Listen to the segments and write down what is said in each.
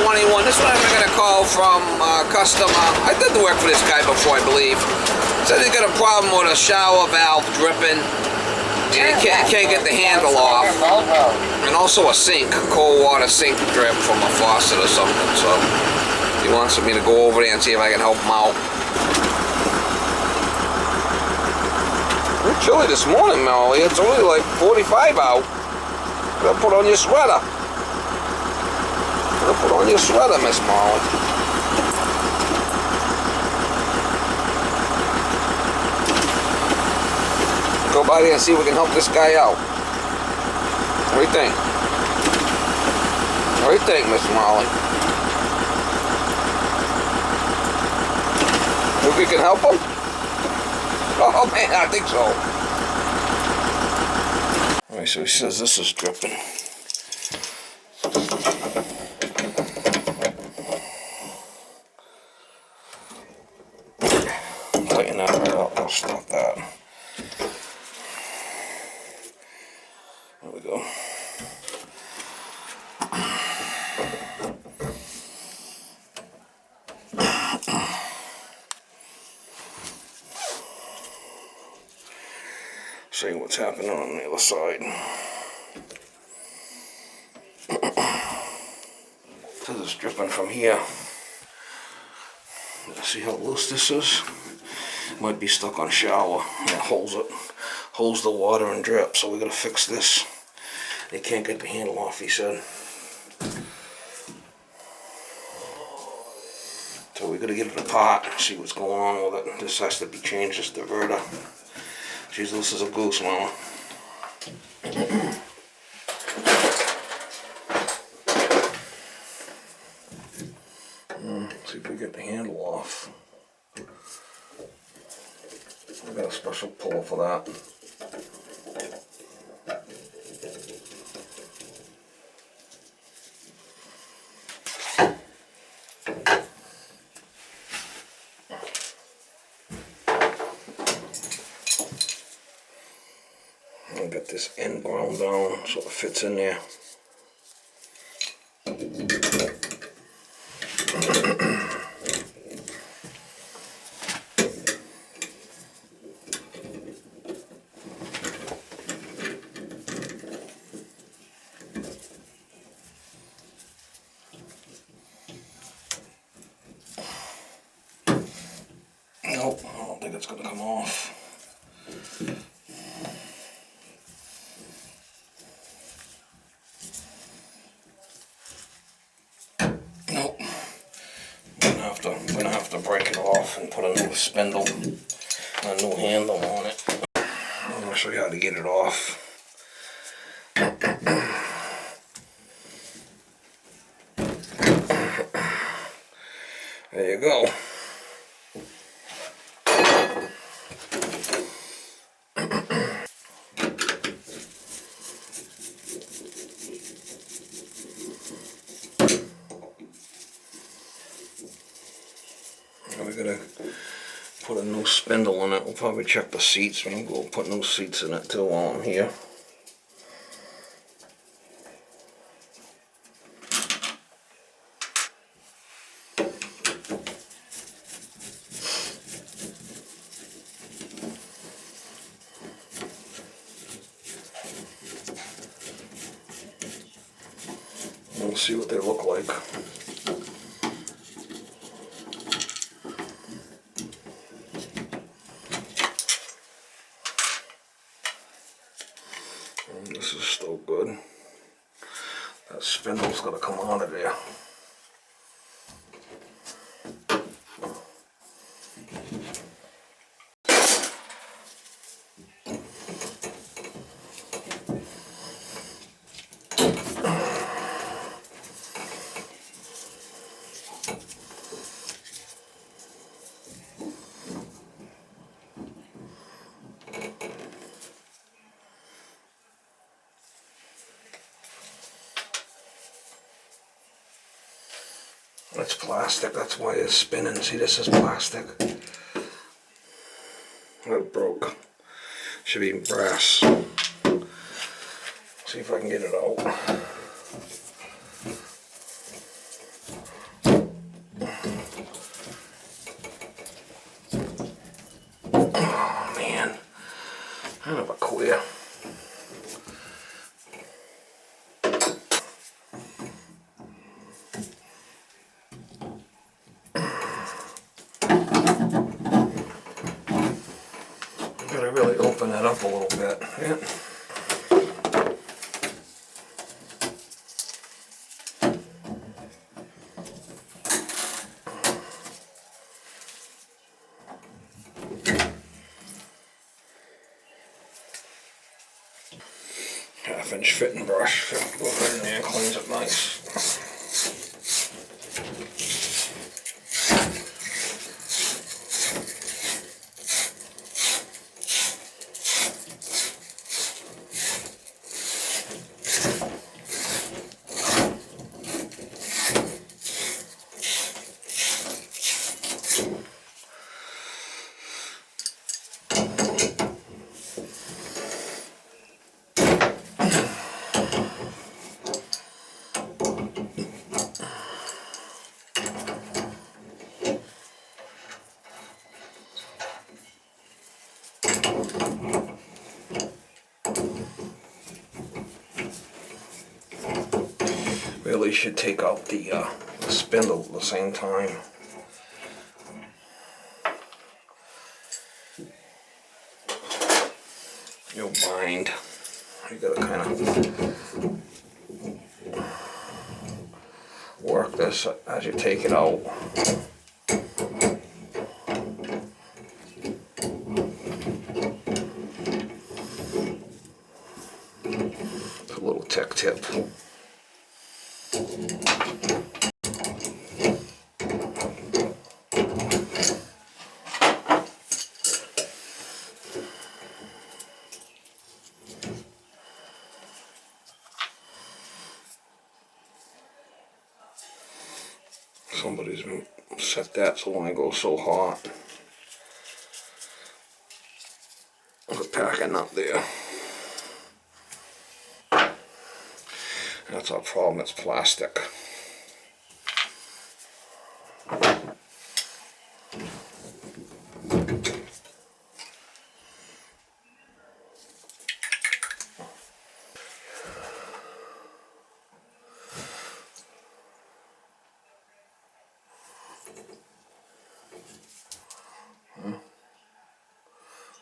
21. This one I got a call from a customer. I did the work for this guy before, I believe. Said he got a problem with a shower valve dripping. And he can't get the handle off. And also a sink, cold water sink drip from a faucet or something. So he wants me to go over there and see if I can help him out. It's chilly this morning, Melly. It's only like 45 out. You gotta put on your sweater. You gotta put on your sweater, Miss Molly. Go by there and see if we can help this guy out. What do you think? What do you think, Miss Molly? Think we can help him? Oh man, I think so. Alright, so he says this is dripping. Tighten that right up, I'll stop that. There we go. See what's happening on the other side. So it's dripping from here. See how loose this is? Might be stuck on shower. And it holds the water and drip. So we gotta fix this. They can't get the handle off, he said. So we gotta get it apart, see what's going on with it. This has to be changed, this diverter. Jeez, this is a goose, Mama. See if we get the handle off. I got a special puller for that. I'll get this end ground down so it fits in there. Nope, I don't think it's going to come off. Nope. I'm gonna have to break it off and put a new spindle and a new handle on it. I'm gonna show you how to get it off. There you go. We're gonna put a new spindle in it. We'll probably check the seats. We'll go put new seats in it too while I'm here. We'll see what they look like. This is still good. That spindle's got to come out of there. It's plastic, that's why it's spinning. See, this is plastic. That broke. Should be brass. See if I can get it out. I really open that up a little bit. Yeah. Half-inch fitting brush. Go in there, cleans it nice. Really should take out the spindle at the same time. You'll bind. You gotta kind of work this as you take it out. It's a little tech tip. Somebody's set that so when it goes so hot. There's a packing up there. That's our problem, it's plastic.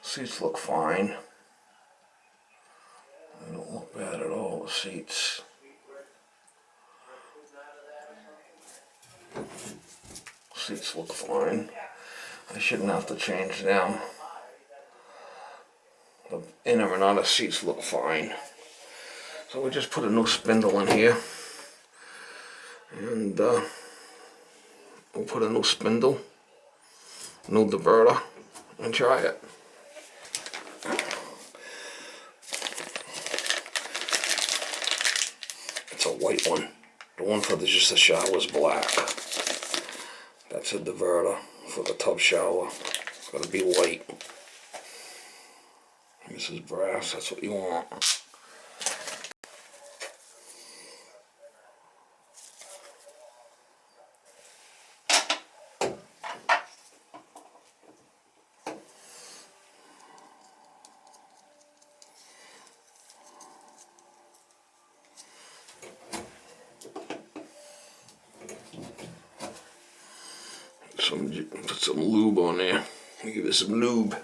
Seats look fine. They don't look bad at all, the seats. Seats look fine. I shouldn't have to change them. The inner and outer seats look fine. So we just put a new spindle in here. And we'll put a new spindle, new diverter, and try it. It's a white one. The one for just the shower is black. That's a diverter for the tub shower. It's gotta be white. This is brass, that's what you want. Put some lube on there. Give it some lube.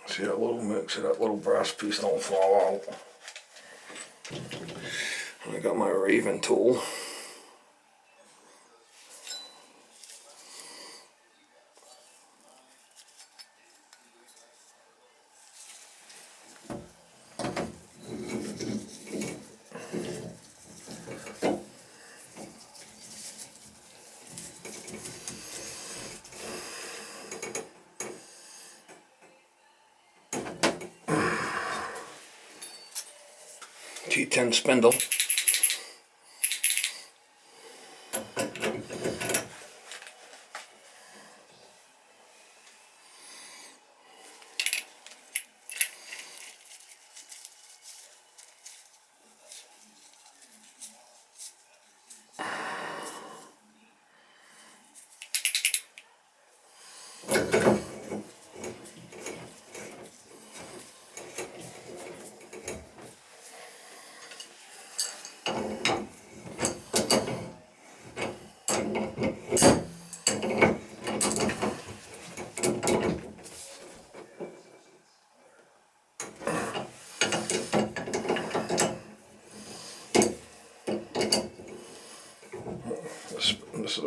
See that little mix, that little brass piece don't fall out. I got my Raven tool. T10 spindle.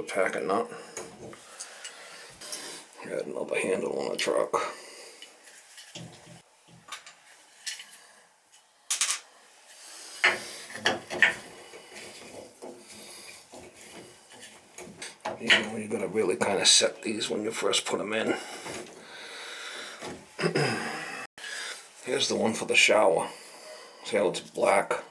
packet nut. Got another handle on the truck. You know, you gotta really kind of set these when you first put them in. Here's the one for the shower. See how it's black?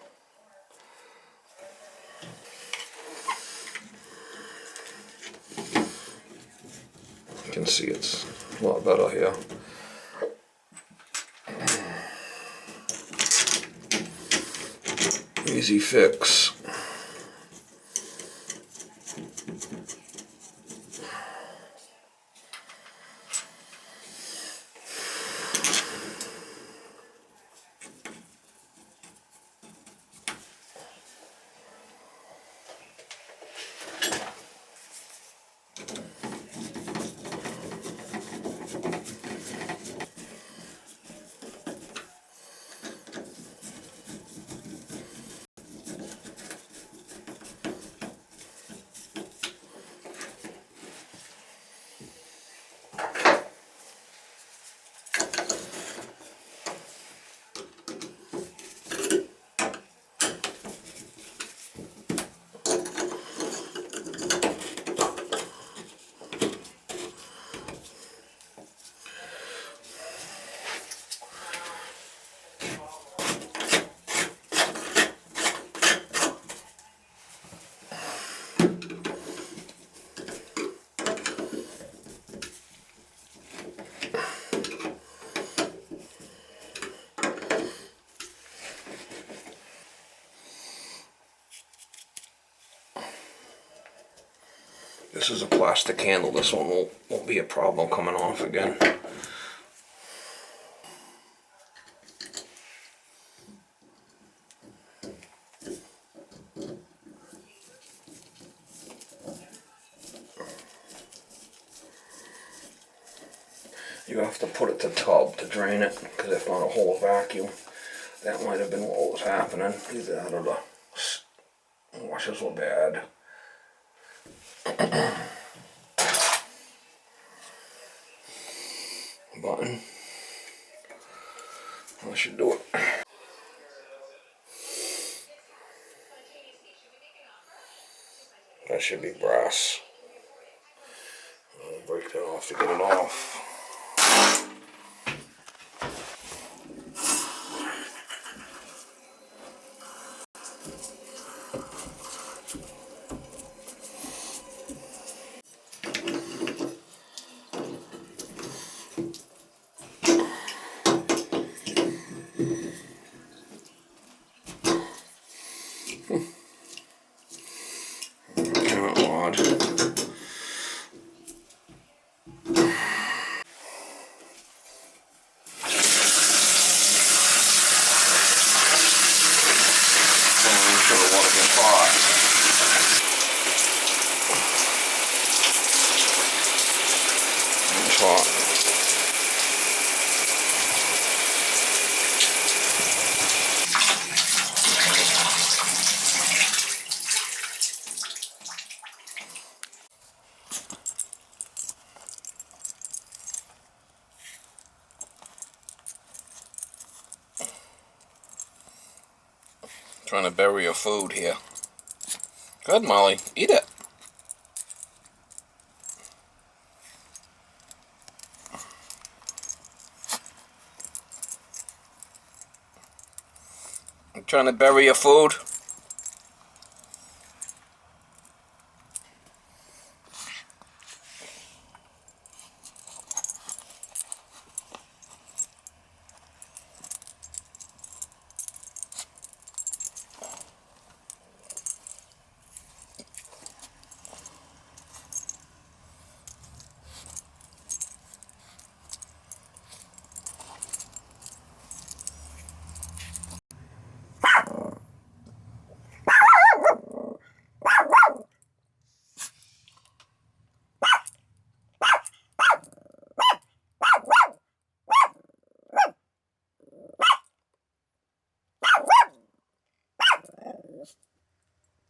You can see it's a lot better here. Easy fix. This is a plastic handle. This one won't be a problem coming off again. You have to put it to tub to drain it, because if not, a whole vacuum. That might have been what was happening. Either that or the washers were bad. Button. That should do it. That should be brass. I'll break that off to get it off. Trying to bury your food here. Good, Molly. Eat it. I'm trying to bury your food.